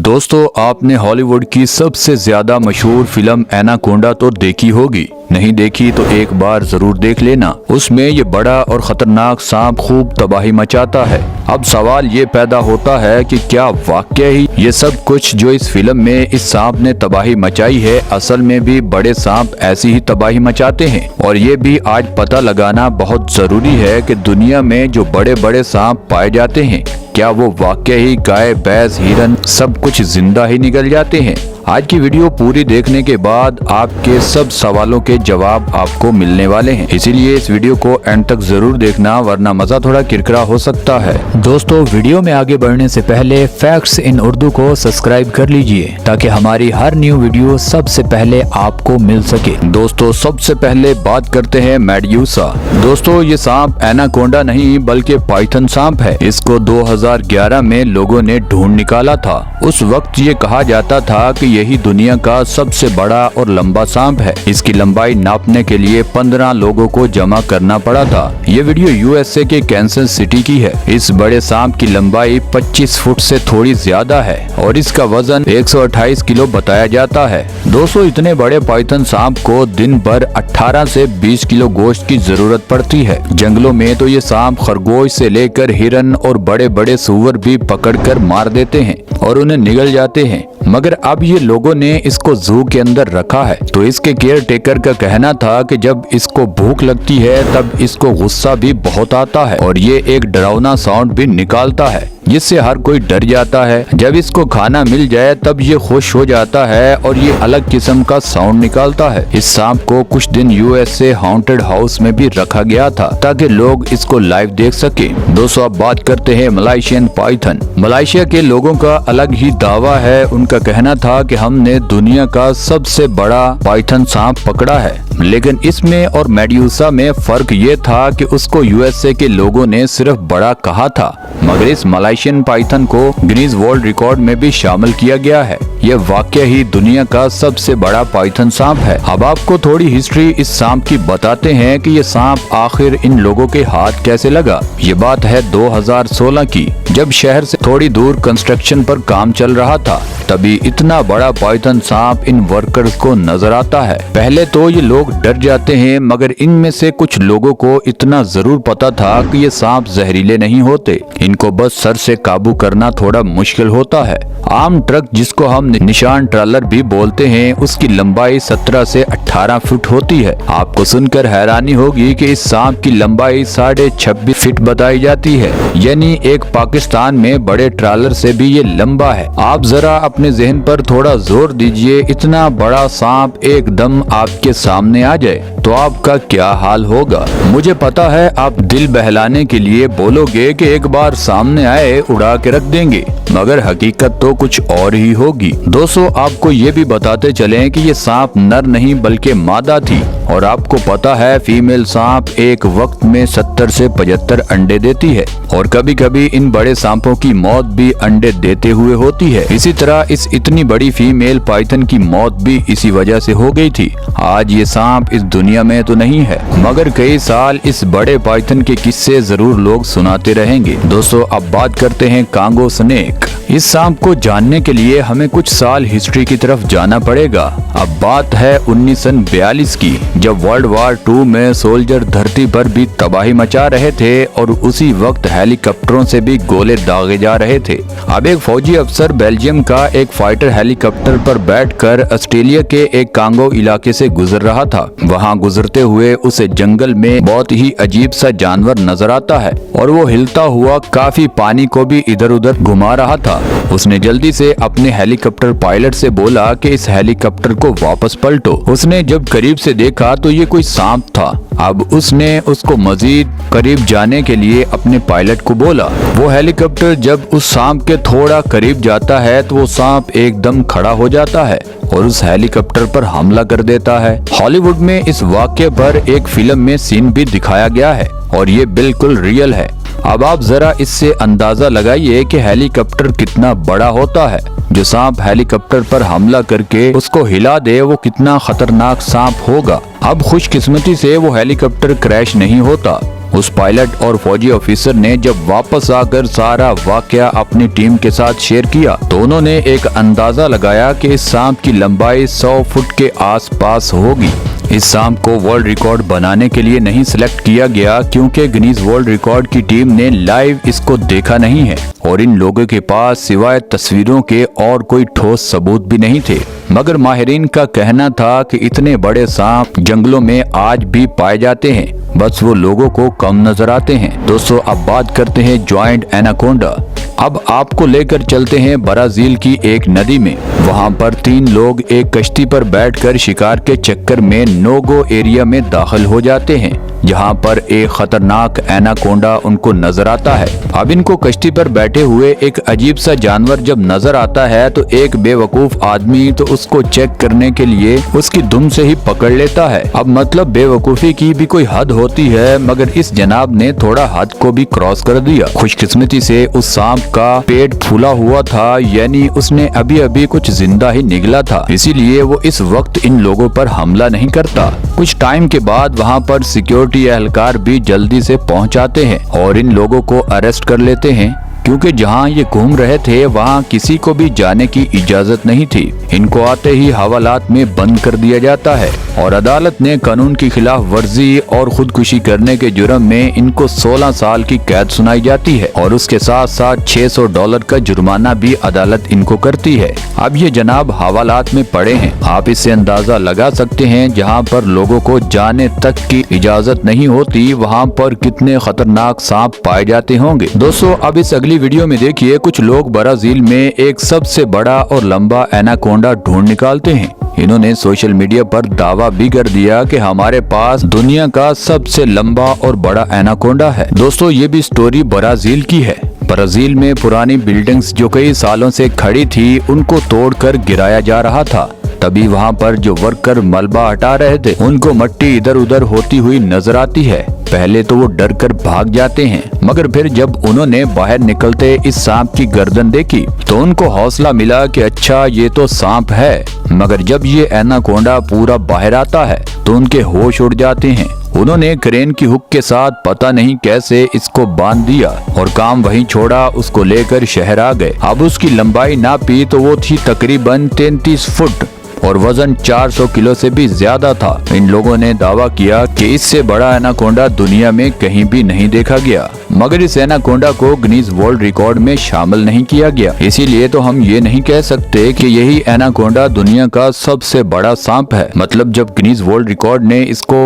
दोस्तों, आपने हॉलीवुड की सबसे ज्यादा मशहूर फिल्म एनाकोंडा तो देखी होगी। नहीं देखी तो एक बार जरूर देख लेना। उसमें ये बड़ा और खतरनाक सांप खूब तबाही मचाता है। अब सवाल ये पैदा होता है कि क्या वाकई ही ये सब कुछ जो इस फिल्म में इस सांप ने तबाही मचाई है, असल में भी बड़े सांप ऐसी ही तबाही मचाते हैं? और ये भी आज पता लगाना बहुत जरूरी है कि दुनिया में जो बड़े बड़े सांप पाए जाते हैं, क्या वो वाकई ही गाय, भैंस, हिरन सब कुछ जिंदा ही निकल जाते हैं? आज की वीडियो पूरी देखने के बाद आपके सब सवालों के जवाब आपको मिलने वाले हैं, इसीलिए इस वीडियो को एंड तक जरूर देखना, वरना मजा थोड़ा किरकिरा हो सकता है। दोस्तों, वीडियो में आगे बढ़ने से पहले फैक्ट्स इन उर्दू को सब्सक्राइब कर लीजिए ताकि हमारी हर न्यू वीडियो सबसे पहले आपको मिल सके। दोस्तों, सबसे पहले बात करते हैं मेडुसा। दोस्तों, ये सांप एनाकोंडा नहीं बल्कि पाइथन सांप है। इसको 2011 में लोगों ने ढूंढ निकाला था। उस वक्त ये कहा जाता था कि यही दुनिया का सबसे बड़ा और लंबा सांप है। इसकी लंबाई नापने के लिए 15 लोगों को जमा करना पड़ा था। ये वीडियो यूएसए के कैंसस सिटी की है। इस बड़े सांप की लंबाई 25 फुट से थोड़ी ज्यादा है और इसका वजन 128 किलो बताया जाता है। दोस्तों, इतने बड़े पाइथन सांप को दिन भर 18 से 20 किलो गोश्त की जरूरत पड़ती है। जंगलों में तो ये सांप खरगोश से लेकर हिरन और बड़े बड़े सूअर भी पकड़कर मार देते हैं और उन्हें निगल जाते हैं। मगर अब ये लोगों ने इसको जू के अंदर रखा है, तो इसके केयर टेकर का कहना था कि जब इसको भूख लगती है तब इसको गुस्सा भी बहुत आता है और ये एक डरावना साउंड भी निकालता है जिससे हर कोई डर जाता है। जब इसको खाना मिल जाए तब ये खुश हो जाता है और ये अलग किस्म का साउंड निकालता है। इस सांप को कुछ दिन यूएसए हॉन्टेड हाउस में भी रखा गया था ताकि लोग इसको लाइव देख सके। दोस्तों, अब बात करते हैं मलेशियन पाइथन। मलेशिया के लोगों का अलग ही दावा है। उनका कहना था कि हमने दुनिया का सबसे बड़ा पाइथन सांप पकड़ा है, लेकिन इसमें और मेडुसा में फर्क ये था कि उसको यूएसए के लोगों ने सिर्फ बड़ा कहा था, मगर इस मलेशियन पाइथन को गिनीज वर्ल्ड रिकॉर्ड में भी शामिल किया गया है। यह वाकई ही दुनिया का सबसे बड़ा पाइथन सांप है। अब आपको थोड़ी हिस्ट्री इस सांप की बताते हैं कि ये सांप आखिर इन लोगों के हाथ कैसे लगा। ये बात है 2016 की, जब शहर से थोड़ी दूर कंस्ट्रक्शन पर काम चल रहा था। तभी इतना बड़ा पाइथन सांप इन वर्कर्स को नजर आता है। पहले तो ये लोग डर जाते हैं, मगर इनमें से कुछ लोगों को इतना जरूर पता था कि ये सांप जहरीले नहीं होते। इनको बस सर से काबू करना थोड़ा मुश्किल होता है। आम ट्रक, जिसको हम निशान ट्रॉलर भी बोलते हैं, उसकी लंबाई 17 से 18 फुट होती है। आपको सुनकर हैरानी होगी कि इस सांप की लंबाई 26.5 फीट बताई जाती है, यानी एक पाकिस्तान में बड़े ट्रॉलर से भी ये लंबा है। आप जरा अपने जहन पर थोड़ा जोर दीजिए, इतना बड़ा सांप एकदम आपके सामने आ जाए तो आपका क्या हाल होगा। मुझे पता है आप दिल बहलाने के लिए बोलोगे कि एक बार सामने आए उड़ा के रख देंगे, मगर हकीकत तो कुछ और ही होगी। दोस्तों, आपको ये भी बताते चलें कि ये सांप नर नहीं बल्कि मादा थी, और आपको पता है फीमेल सांप एक वक्त में 70 से 75 अंडे देती है, और कभी कभी इन बड़े सांपों की मौत भी अंडे देते हुए होती है। इसी तरह इस इतनी बड़ी फीमेल पाइथन की मौत भी इसी वजह से हो गई थी। आज ये सांप इस दुनिया में तो नहीं है, मगर कई साल इस बड़े पाइथन के किस्से जरूर लोग सुनाते रहेंगे। दोस्तों, अब बात करते हैं कांगो स्नेक। इस सांप को जानने के लिए हमें कुछ साल हिस्ट्री की तरफ जाना पड़ेगा। अब बात है 1942 की, जब वर्ल्ड वार 2 में सोल्जर धरती पर भी तबाही मचा रहे थे और उसी वक्त हेलीकॉप्टरों से भी गोले दागे जा रहे थे। अब एक फौजी अफसर बेल्जियम का एक फाइटर हेलीकॉप्टर पर बैठकर ऑस्ट्रेलिया के एक कांगो इलाके से गुजर रहा था। वहां गुजरते हुए उसे जंगल में बहुत ही अजीब सा जानवर नजर आता है और वो हिलता हुआ काफी पानी को भी इधर उधर घुमा रहा था। उसने जल्दी से अपने हेलीकॉप्टर पायलट से बोला कि इस हेलीकॉप्टर को वापस पलटो। उसने जब करीब से देखा तो ये कोई सांप था। अब उसने उसको मजीद करीब जाने के लिए अपने पायलट को बोला। वो हेलीकॉप्टर जब उस सांप के थोड़ा करीब जाता है तो वो सांप एकदम खड़ा हो जाता है और उस हेलीकॉप्टर पर हमला कर देता है। हॉलीवुड में इस वाक़ये पर एक फिल्म में सीन भी दिखाया गया है और ये बिल्कुल रियल है। अब आप जरा इससे अंदाजा लगाइए कि हेलीकॉप्टर कितना बड़ा होता है। जो सांप हेलीकॉप्टर पर हमला करके उसको हिला दे, वो कितना खतरनाक सांप होगा। अब खुशकिस्मती से वो हेलीकॉप्टर क्रैश नहीं होता उस पायलट और फौजी ऑफिसर ने जब वापस आकर सारा वाकया अपनी टीम के साथ शेयर किया तो उन्होंने एक अंदाजा लगाया कि इस सांप की लंबाई 100 फुट के आसपास होगी। इस सांप को वर्ल्ड रिकॉर्ड बनाने के लिए नहीं सिलेक्ट किया गया क्योंकि गिनीज वर्ल्ड रिकॉर्ड की टीम ने लाइव इसको देखा नहीं है और इन लोगों के पास सिवाय तस्वीरों के और कोई ठोस सबूत भी नहीं थे। मगर माहिरीन का कहना था कि इतने बड़े सांप जंगलों में आज भी पाए जाते हैं, बस वो लोगों को कम नजर आते हैं। दोस्तों अब बात करते हैं जॉइंट एनाकोंडा। अब आपको लेकर चलते हैं ब्राजील की एक नदी में। वहाँ पर 3 लोग एक कश्ती पर बैठकर शिकार के चक्कर में नोगो एरिया में दाखिल हो जाते हैं, जहाँ पर एक खतरनाक एनाकोंडा उनको नजर आता है। अब इनको कश्ती पर बैठे हुए एक अजीब सा जानवर जब नजर आता है तो एक बेवकूफ आदमी तो उसको चेक करने के लिए उसकी दुम से ही पकड़ लेता है। अब मतलब बेवकूफी की भी कोई हद होती है, मगर इस जनाब ने थोड़ा हद को भी क्रॉस कर दिया। खुशकिस्मती से उस सांप का पेट फूला हुआ था, यानी उसने अभी अभी कुछ जिंदा ही निकला था, इसीलिए वो इस वक्त इन लोगों पर हमला नहीं करता। कुछ टाइम के बाद वहाँ पर सिक्योरिटी एहलकार भी जल्दी से पहुँच आते हैं और इन लोगों को अरेस्ट कर लेते हैं क्योंकि जहां ये घूम रहे थे वहां किसी को भी जाने की इजाजत नहीं थी। इनको आते ही हवालात में बंद कर दिया जाता है और अदालत ने कानून की खिलाफ वर्जी और खुदकुशी करने के जुर्म में इनको 16 साल की कैद सुनाई जाती है और उसके साथ साथ $600 का जुर्माना भी अदालत इनको करती है। अब ये जनाब हवालात में पड़े हैं। आप इससे अंदाजा लगा सकते हैं जहाँ पर लोगों को जाने तक की इजाजत नहीं होती वहाँ पर कितने खतरनाक सांप पाए जाते होंगे। दोस्तों अब इस अगली वीडियो में देखिए कुछ लोग ब्राजील में एक सबसे बड़ा और लंबा एनाकोंडा ढूंढ निकालते हैं। इन्होंने सोशल मीडिया पर दावा भी कर दिया कि हमारे पास दुनिया का सबसे लंबा और बड़ा एनाकोंडा है। दोस्तों ये भी स्टोरी ब्राजील की है। ब्राजील में पुरानी बिल्डिंग्स जो कई सालों से खड़ी थी उनको तोड़कर गिराया जा रहा था। तभी वहाँ पर जो वर्कर मलबा हटा रहे थे उनको मिट्टी इधर उधर होती हुई नजर आती है। पहले तो वो डर कर भाग जाते हैं, मगर फिर जब उन्होंने बाहर निकलते इस सांप की गर्दन देखी तो उनको हौसला मिला कि अच्छा ये तो सांप है। मगर जब ये एनाकोंडा पूरा बाहर आता है तो उनके होश उड़ जाते हैं। उन्होंने क्रेन की हुक के साथ पता नहीं कैसे इसको बांध दिया और काम वहीं छोड़ा, उसको लेकर शहर आ गए। अब उसकी लंबाई नापी तो वो थी तकरीबन 33 फुट और वजन 400 किलो से भी ज्यादा था। इन लोगों ने दावा किया कि इससे बड़ा एनाकोंडा दुनिया में कहीं भी नहीं देखा गया, मगर इस एनाकोंडा को गिनीज वर्ल्ड रिकॉर्ड में शामिल नहीं किया गया। इसीलिए तो हम ये नहीं कह सकते कि यही एनाकोंडा दुनिया का सबसे बड़ा सांप है। मतलब जब गिनीज वर्ल्ड रिकॉर्ड ने इसको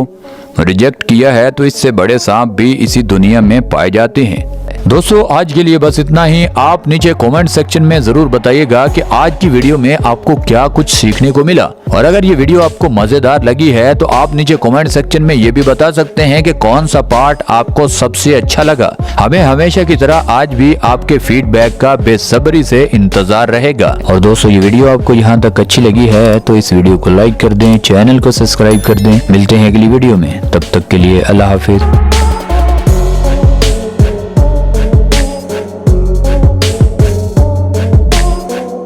रिजेक्ट किया है तो इससे बड़े सांप भी इसी दुनिया में पाए जाते हैं। दोस्तों आज के लिए बस इतना ही। आप नीचे कमेंट सेक्शन में जरूर बताइएगा कि आज की वीडियो में आपको क्या कुछ सीखने को मिला, और अगर ये वीडियो आपको मजेदार लगी है तो आप नीचे कमेंट सेक्शन में ये भी बता सकते हैं कि कौन सा पार्ट आपको सबसे अच्छा लगा। हमें हमेशा की तरह आज भी आपके फीडबैक का बेसब्री से इंतजार रहेगा। और दोस्तों ये वीडियो आपको यहाँ तक अच्छी लगी है तो इस वीडियो को लाइक कर दें, चैनल को सब्सक्राइब कर दें। मिलते हैं अगली वीडियो में, तब तक के लिए अल्लाह हाफिज।